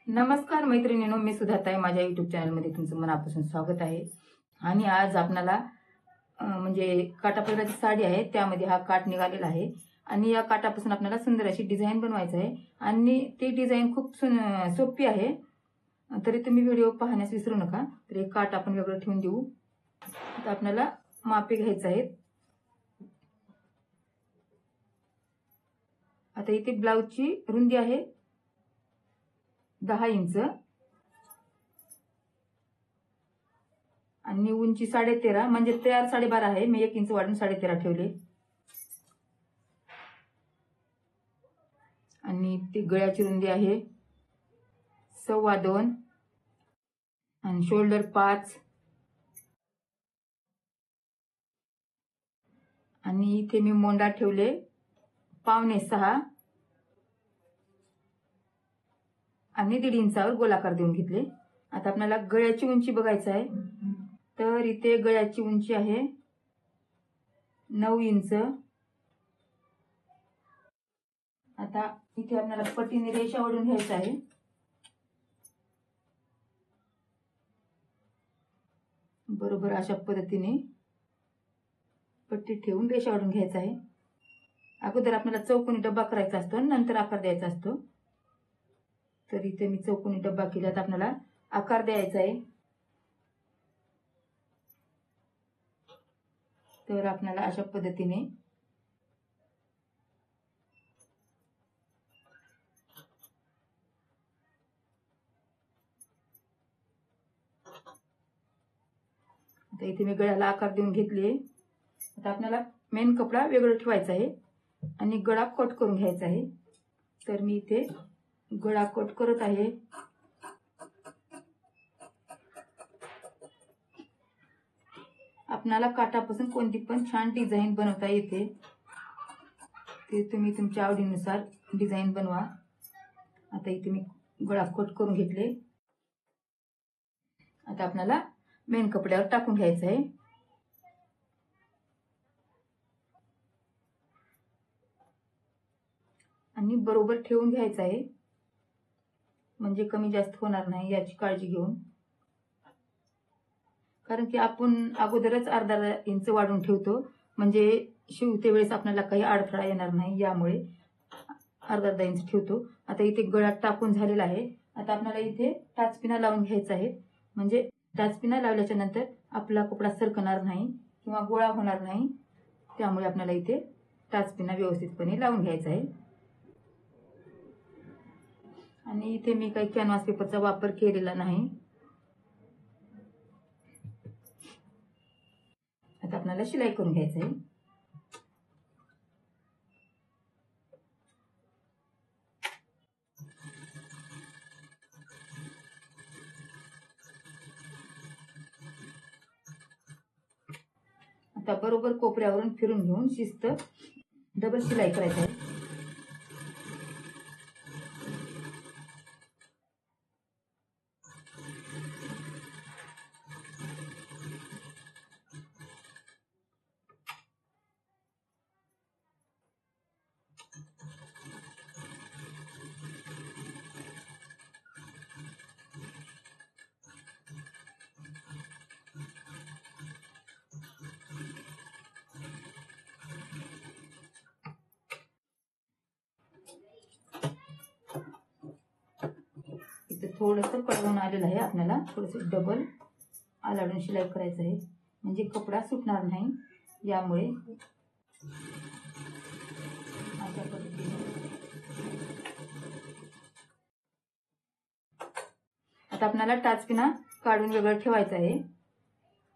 नमस्कार मैत्रिणींनो, मी सुधाताई. माझ्या युट्यूब चॅनलमध्ये तुमचं मनापासून स्वागत आहे. आणि आज आपल्याला म्हणजे काठापदराची साडी आहे, त्यामध्ये हा काठ निघालेला आहे आणि या काठापासून आपल्याला सुंदर अशी डिझाईन बनवायची आहे आणि ती डिझाईन खूप सोपी आहे. तरी तुम्ही व्हिडिओ पाहण्यास विसरू नका. तर हे काठ आपण वेगळं ठेवून देऊ. आता आपल्याला मापे घ्यायचे आहेत. आता इथे ब्लाउजची रुंदी आहे 10 इंच आणि उंची 13.5, म्हणजे तयार 12.5 आहे. मी 1 इंच वाढून 13.5 ठेवले. आणि ती गळ्याची रुंदी आहे 2.25 आणि शोल्डर 5 आणि इथे मी मोंडा ठेवले 5.25 आणि 1.5 इंचावर गोलाकार देऊन घेतले. आता आपल्याला गळ्याची उंची बघायची आहे. तर इथे गळ्याची उंची आहे 9 इंच. आता इथे आपल्याला पट्टीने रेषा ओढून घ्यायचं आहे. बरोबर अशा पद्धतीने पट्टी ठेवून रेषा ओढून घ्यायचं आहे. अगोदर आपल्याला चौकोनी डब्बा करायचा असतो, नंतर आकार द्यायचा असतो. तर इथे मी चौकोनी डब्बा केला, तर आपल्याला आकार द्यायचा आहे. तर आपल्याला अशा पद्धतीने आता इथे मी गळ्याला आकार देऊन घेतले. आता आपल्याला मेन कपडा वेगळं ठेवायचा आहे आणि गळा कट करून घ्यायचा आहे. तर मी इथे गळा कट करत आहे. आपल्याला काठापासून कोणती पण छान डिझाईन बनवता येते. ते तुम्ही तुमच्या आवडीनुसार डिझाईन बनवा. आता इथे मी गळा कट करून घेतले. आता आपल्याला मेन कपड्यावर टाकून घ्यायचं आहे. आणि बरोबर ठेवून घ्यायचं आहे, म्हणजे कमी जास्त होणार नाही याची काळजी घेऊन. कारण की आपण अगोदरच अर्धा इंच वाढून ठेवतो, म्हणजे शिवते वेळेस आपल्याला काही अडथळा येणार नाही, यामुळे अर्धा इंच ठेवतो. आता इथे गळा टाकून झालेला आहे. आता आपल्याला इथे टाचपिना लावून घ्यायचा आहे, म्हणजे टाचपिना लावल्याच्या नंतर आपला कपडा सरकणार नाही किंवा गोळा होणार नाही. त्यामुळे आपल्याला इथे टाचपिना व्यवस्थितपणे लावून घ्यायचा आहे. आणि इथे मी काही कॅनव्हास पेपरचा वापर केलेला नाही. आता आपल्याला शिलाई करून घ्यायचं आहे. आता बरोबर कोपऱ्यावरून फिरून घेऊन शिस्त डबल शिलाई करायची आहे. थोडंसं कळवून आलेलं आहे. आपल्याला थोडंसं डबल आलाडून शिलाई करायचं आहे, म्हणजे कपडा सुटणार नाही. यामुळे अशा पद्धतीने आता आपल्याला टाचपिना काढून वेगळं ठेवायचं आहे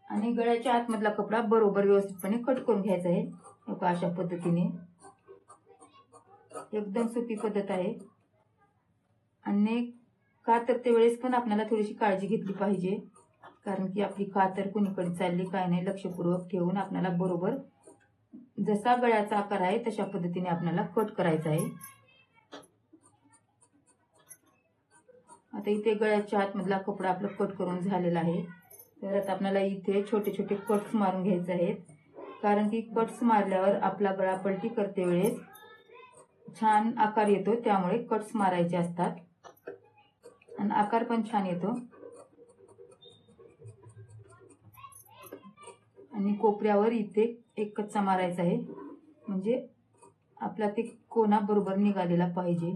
आणि गळ्याच्या आतमधला कपडा बरोबर व्यवस्थितपणे कट करून घ्यायचा आहे. अशा पद्धतीने एकदम सोपी पद्धत आहे. आणि कातरते वेळेस पण आपल्याला थोडीशी काळजी घेतली पाहिजे, कारण की आपली कातर कुणीकडे चालली काय नाही लक्षपूर्वक ठेवून आपल्याला बरोबर जसा गळ्याचा आकार आहे तशा पद्धतीने आपल्याला कट करायचा आहे. आता इथे गळ्याच्या आतमधला कपडा आपला कट करून झालेला आहे. तर आता आपल्याला इथे छोटे छोटे कट्स मारून घ्यायचे आहेत, कारण की कट्स मारल्यावर आपला गळा पलटी करते वेळेस छान आकार येतो, त्यामुळे कट्स मारायचे असतात. आणि आकार पण छान येतो. आणि कोपऱ्यावर इथे एक कच्चा मारायचा आहे, म्हणजे आपला ते कोना बरोबर निघालेला पाहिजे.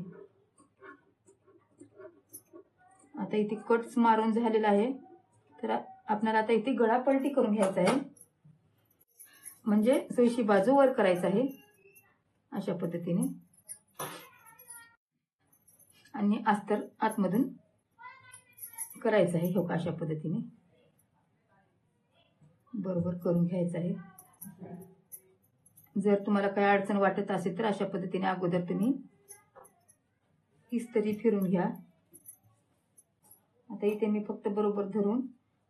आता इथे कट्स मारून झालेला आहे, तर आपल्याला आता इथे गळा पलटी करून घ्यायचा आहे, म्हणजे सुईची बाजू वर करायचा आहे अशा पद्धतीने. आणि अस्तर आतमधून करायचं आहे, हो का, अशा पद्धतीने बरोबर करून घ्यायचं आहे. जर तुम्हाला काही अडचण वाटत असेल तर अशा पद्धतीने अगोदर तुम्ही इस्त्री फिरून घ्या. आता इथे मी फक्त बरोबर धरून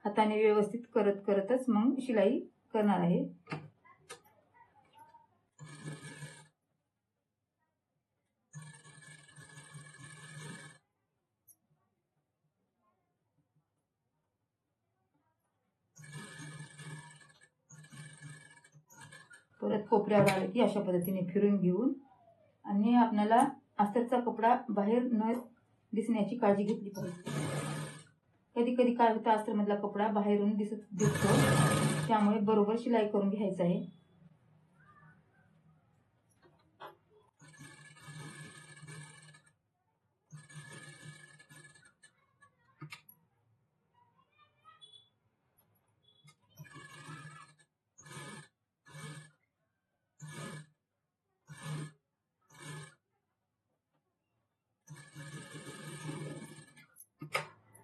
हाताने व्यवस्थित करतच मग शिलाई करणार आहे. परत कोपऱ्यावर आले की अशा पद्धतीने फिरून घेऊन, आणि आपल्याला अस्तरचा कपडा बाहेर न दिसण्याची काळजी घेतली पाहिजे. कधी कधी काय होतं, अस्तर मधला कपडा बाहेरून दिसतो, त्यामुळे बरोबर शिलाई करून घ्यायचं आहे.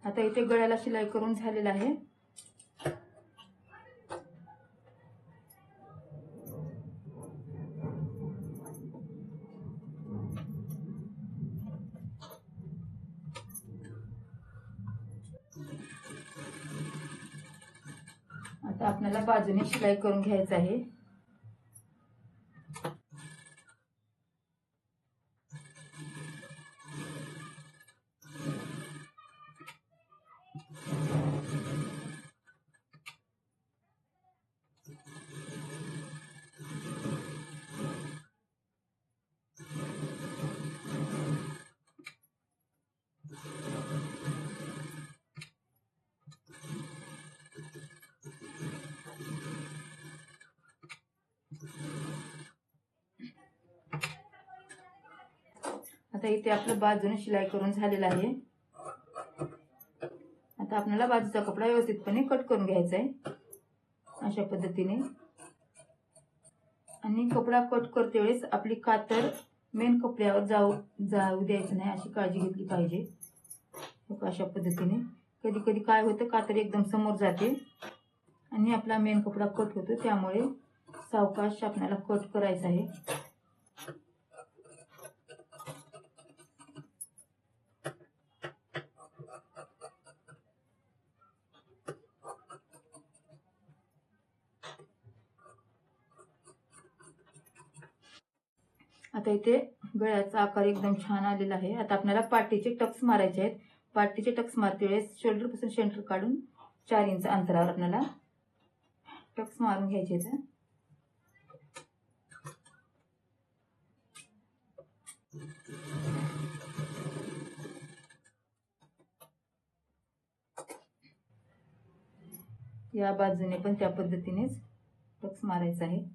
आता इथे गळ्याला शिलाई करून झालेला आहे. आता आपल्याला बाजूने शिलाई करून घ्यायचं आहे. आता इथे आपलं बाजूने शिलाई करून झालेलं आहे. आता आपल्याला बाजूचा कपडा व्यवस्थितपणे कट करून घ्यायचा आहे अशा पद्धतीने. आणि कपडा कट करते वेळेस आपली कातर मेन कपड्यावर जाऊ द्यायचं नाही, अशी काळजी घेतली पाहिजे अशा पद्धतीने. कधी कधी काय होतं, कातर एकदम समोर जाते आणि आपला मेन कपडा कट होतो, त्यामुळे सावकाश आपल्याला कट करायचा आहे. आता इथे गळ्याचा आकार एकदम छान आलेला आहे. आता आपल्याला पाठीचे टक्स मारायचे आहेत. पाठीचे टक्स मारते वेळेस शोल्डर पासून सेंटर काढून 4 इंच अंतरावर आपल्याला टक्स मारून घ्यायचे आहेत. या बाजूने पण त्या पद्धतीनेच टक्स मारायचा आहे.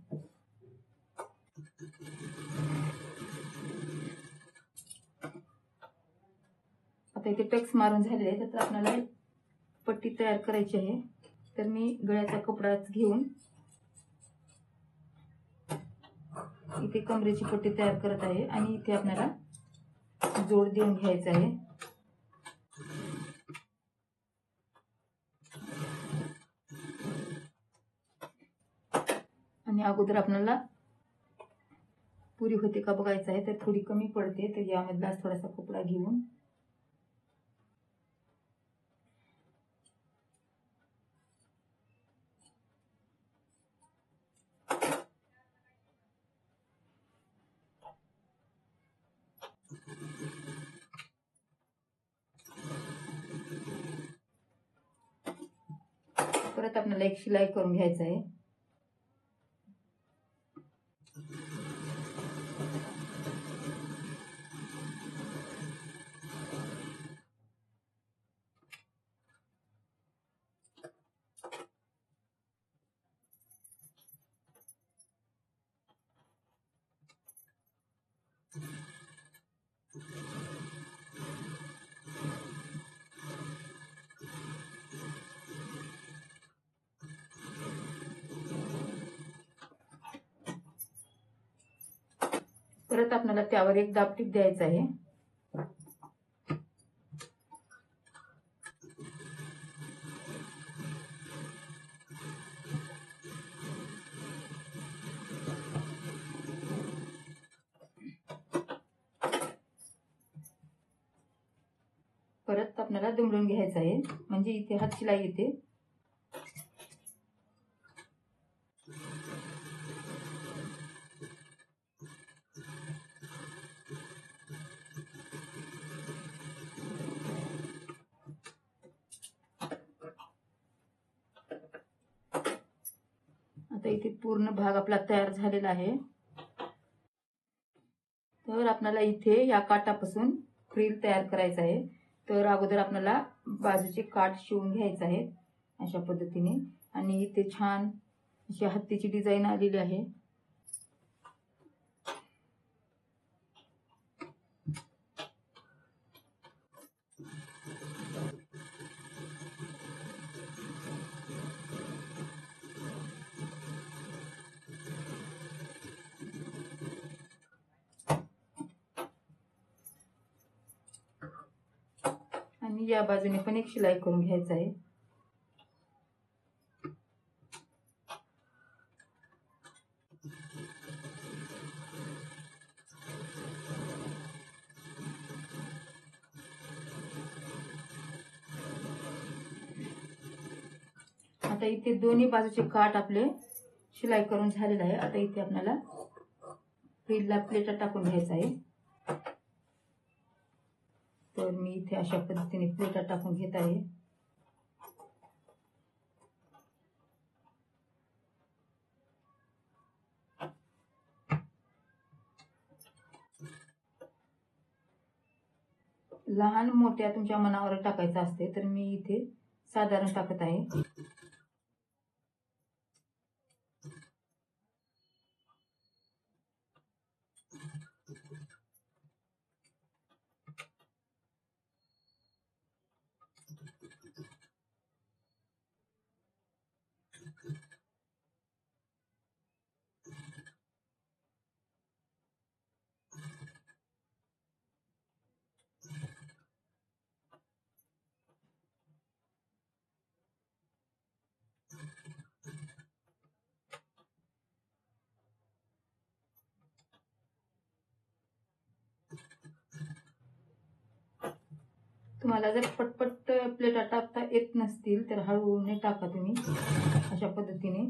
आता इथे टक्स मारून झालेले आहेत. तर आपल्याला पट्टी तयार करायची आहे. तर मी गळ्याचा कपडा घेऊन इथे कमरेची पट्टी तयार करत आहे आणि इथे आपल्याला जोड देऊन घ्यायचा आहे. आणि अगोदर आपल्याला पुरी होते का बघायचं आहे. तर थोडी कमी पडते, तर यामधला थोडासा कपडा घेऊन परत आपल्याला एक शिलाई करून घ्यायचं आहे. परत आपल्याला त्यावर एक दाबटीप द्यायचा आहे. परत आपल्याला दुमडून घ्यायचं आहे, म्हणजे इथे हात शिलाई येते. आता इथे पूर्ण भाग आपला तयार झालेला आहे. तर आपल्याला इथे या काठापासून फ्रिल तयार करायचं आहे. तर अगोदर आपल्याला बाजूचे काठ शिवून घ्यायचे आहेत अशा पद्धतीने. आणि इथे छान अशी हत्तीची डिझाईन आलेली आहे. आणि या बाजूने पण एक शिलाई करून घ्यायचं आहे. आता इथे दोन्ही बाजूचे काठ आपले शिलाई करून झालेले आहे. आता इथे आपल्याला फ्रिलला प्लेटा टाकून घ्यायचं आहे. तर मी इथे अशा पद्धतीने प्लेटा टाकून घेत आहे. लहान मोठ्या तुमच्या मनावर टाकायचं असते, तर मी इथे साधारण टाकत आहे. तुम्हाला जर पटपट प्लेटा टाकता येत नसतील तर हळूने टाका तुम्ही अशा पद्धतीने.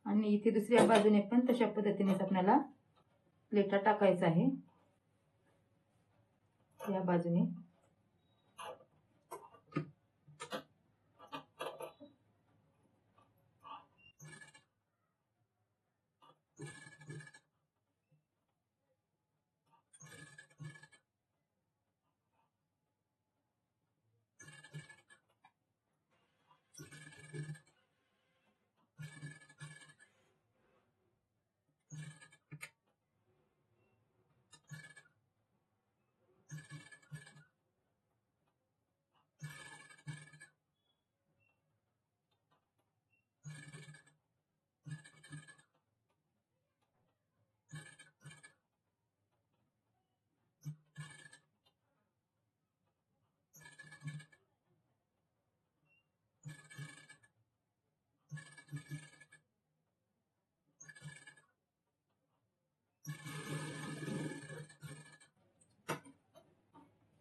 आणि इथे दुसऱ्या बाजूने पण तशा पद्धतीनेच आपल्याला प्लेटा टाकायचा आहे या बाजूने.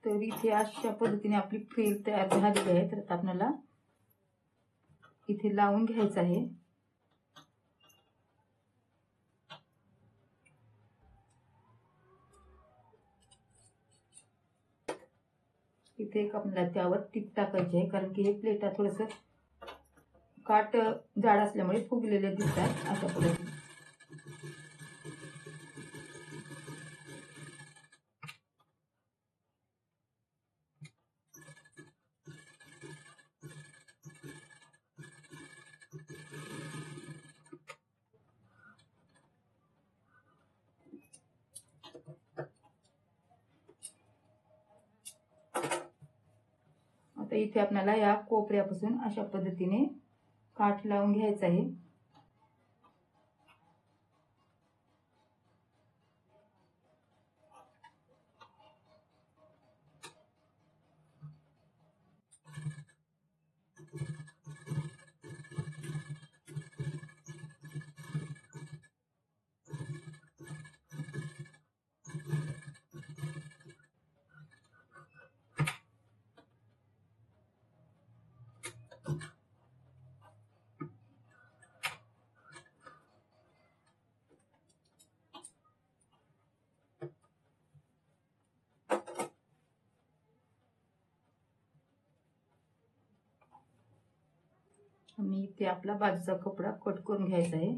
तर इथे अशा पद्धतीने आपली फ्रिल तयार झालेली आहे. तर आपल्याला इथे लावून घ्यायचं आहे. इथे एक आपल्याला त्यावर टीप टाकायची आहे, कारण की हे प्लेटा थोडंसं काठ जाड असल्यामुळे फुगलेले दिसतात अशा पद्धतीने. आता इथे आपल्याला या कोपऱ्यापासून अशा पद्धतीने काठ लावून घ्यायचा आहे. आणि इथे आपला बाजूचा कपडा कट करून घ्यायचा आहे.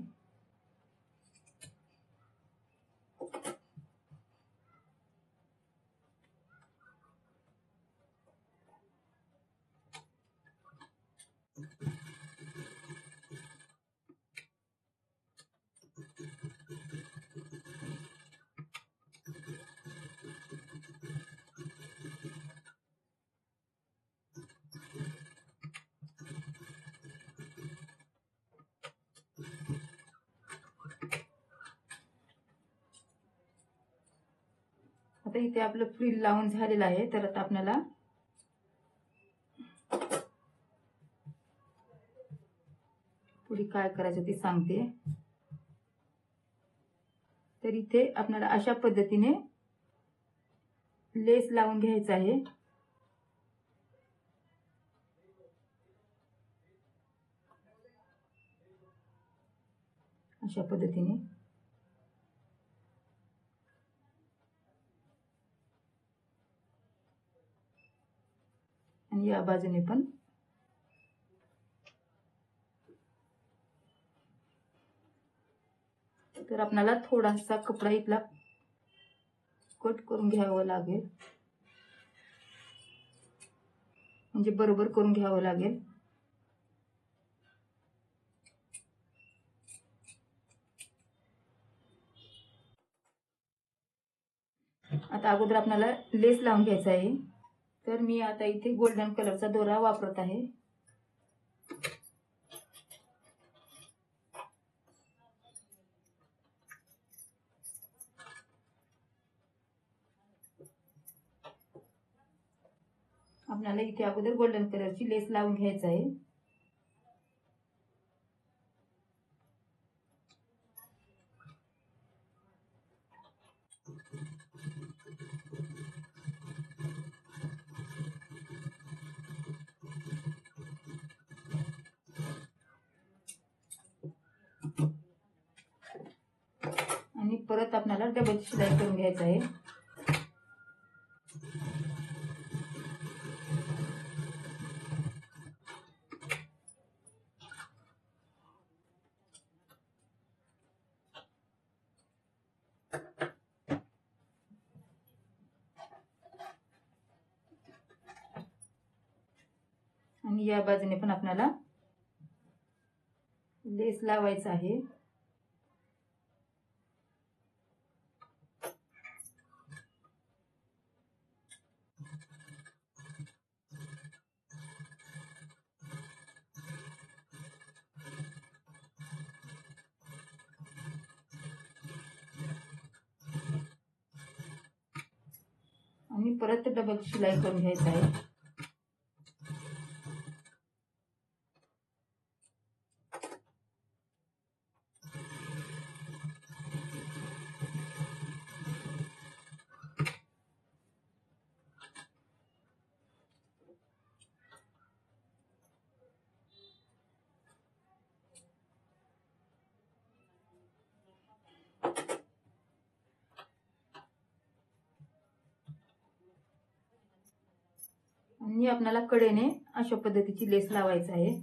आता इथे आपलं फ्रिल लावून झालेलं आहे. तर आता आपल्याला पुढे काय करायचं ते सांगते. तर इथे आपल्याला अशा पद्धतीने लेस लावून घ्यायचं आहे. अशा पद्धतीने आणि या बाजूने पण तर आपल्याला थोडासा कपडा इथला कट करून घ्यावं लागेल, म्हणजे बरोबर करून घ्यावं लागेल. आता अगोदर आपल्याला लेस लावून घ्यायचा आहे. तर मी आता इथे गोल्डन कलरचा दोरा वापरत आहे. आपल्याला इथे अगोदर गोल्डन कलरची लेस लावून घ्यायचं आहे. आणि परत आपल्याला डबल शिलाई करून घ्यायचं आहे. आणि या बाजूने पण आपल्याला लेस लावायचा आहे. आणि परत डबल शिलाई करून घ्यायचं आहे. आणि आपल्याला कडेने अशा पद्धतीची लेस लावायची आहे.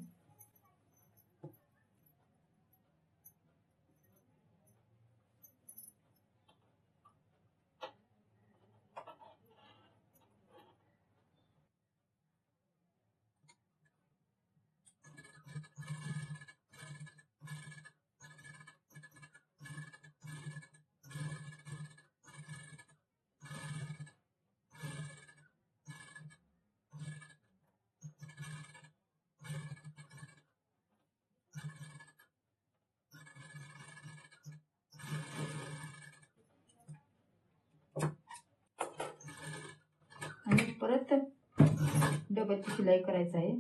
परत डबलची शिलाई करायचं आहे.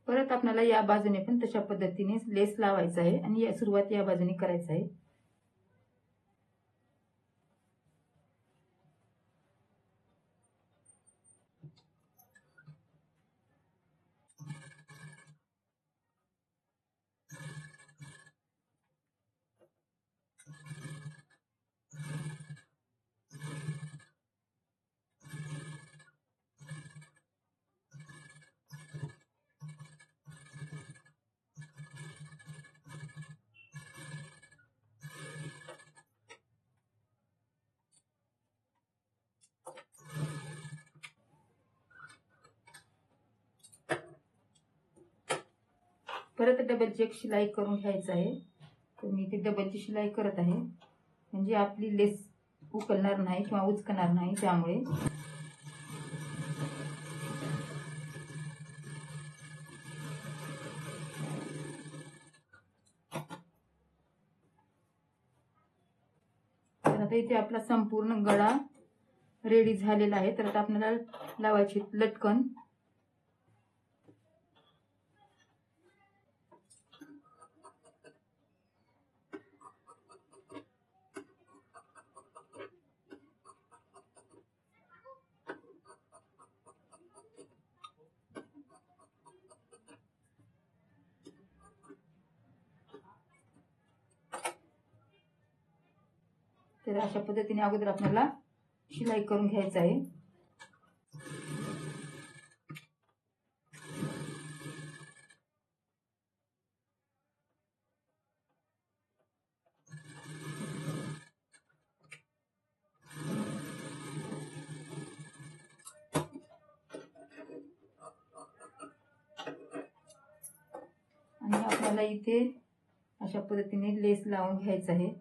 परत आपल्याला या बाजूने पण तशा पद्धतीने लेस लावायचा आहे आणि सुरुवात या बाजूने करायचं आहे. परत डबलची एक शिलाई करून घ्यायचं आहे. तर मी इथे डबलची शिलाई करत आहे, म्हणजे आपली लेस उकलणार नाही किंवा उचकणार नाही. त्यामुळे तर आता इथे आपला संपूर्ण गळा रेडी झालेला आहे. तर आता आपल्याला लावायची लटकन. तर अशा पद्धतीने अगोदर आपल्याला शिलाई करून घ्यायचं आहे. आणि आपल्याला इथे अशा पद्धतीने लेस लावून घ्यायचं आहे.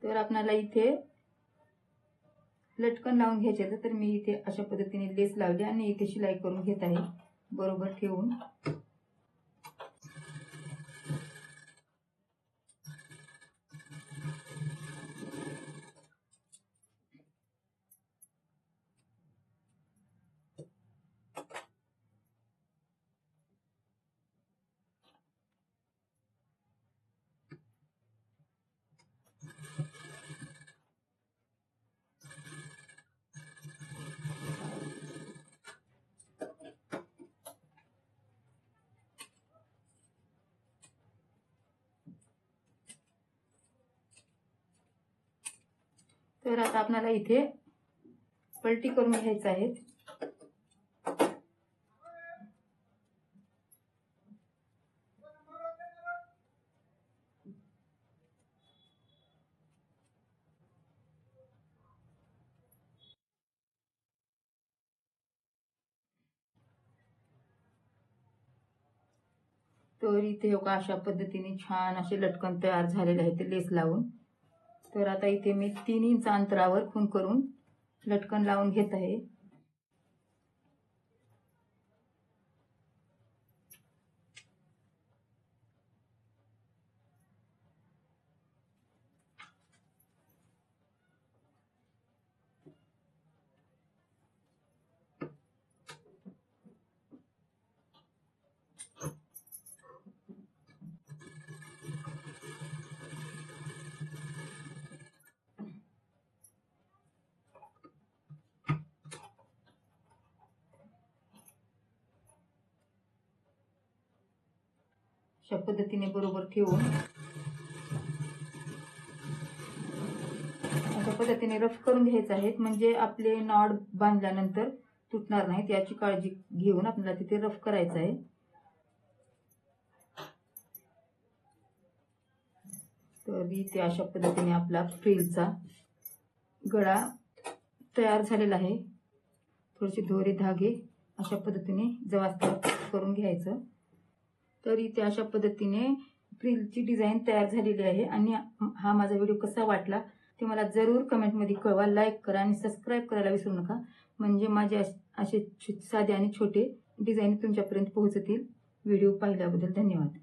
तर आपल्याला इथे लटकन लावून घ्यायचे. तर मी इथे अशा पद्धतीने लेस लावली आणि इथे शिलाई करून घेत आहे बरोबर ठेवून. तर आता आपल्याला इथे पलटी करून घ्यायचं आहे. तर इथे अशा पद्धतीने छान असे लटकन तयार झालेले आहे ते लेस लावून. तर आता इथे मी 3 इंच अंतरावर खून करून लटकन लावून घेत आहे. अशा पद्धतीने बरोबर ठेवून अशा पद्धतीने रफ करून घ्यायचे आहेत, म्हणजे आपले नॉट बांधल्यानंतर तुटणार नाहीत याची काळजी घेऊन आपल्याला तिथे रफ करायचं आहे. तर इथे अशा पद्धतीने आपला फ्रिलचा गळा तयार झालेला आहे. थोडेसे दोरे धागे अशा पद्धतीने जवळ करून घ्यायचं. तर इथे अशा पद्धतीने फ्रिलची डिझाईन तयार झालेली आहे. आणि हा माझा व्हिडिओ कसा वाटला ते मला जरूर कमेंटमध्ये कळवा. लाईक करा आणि सबस्क्राईब करायला विसरू नका, म्हणजे माझे असे साधे आणि छोटे डिझाईन तुमच्यापर्यंत पोहोचतील. व्हिडिओ पाहिल्याबद्दल धन्यवाद.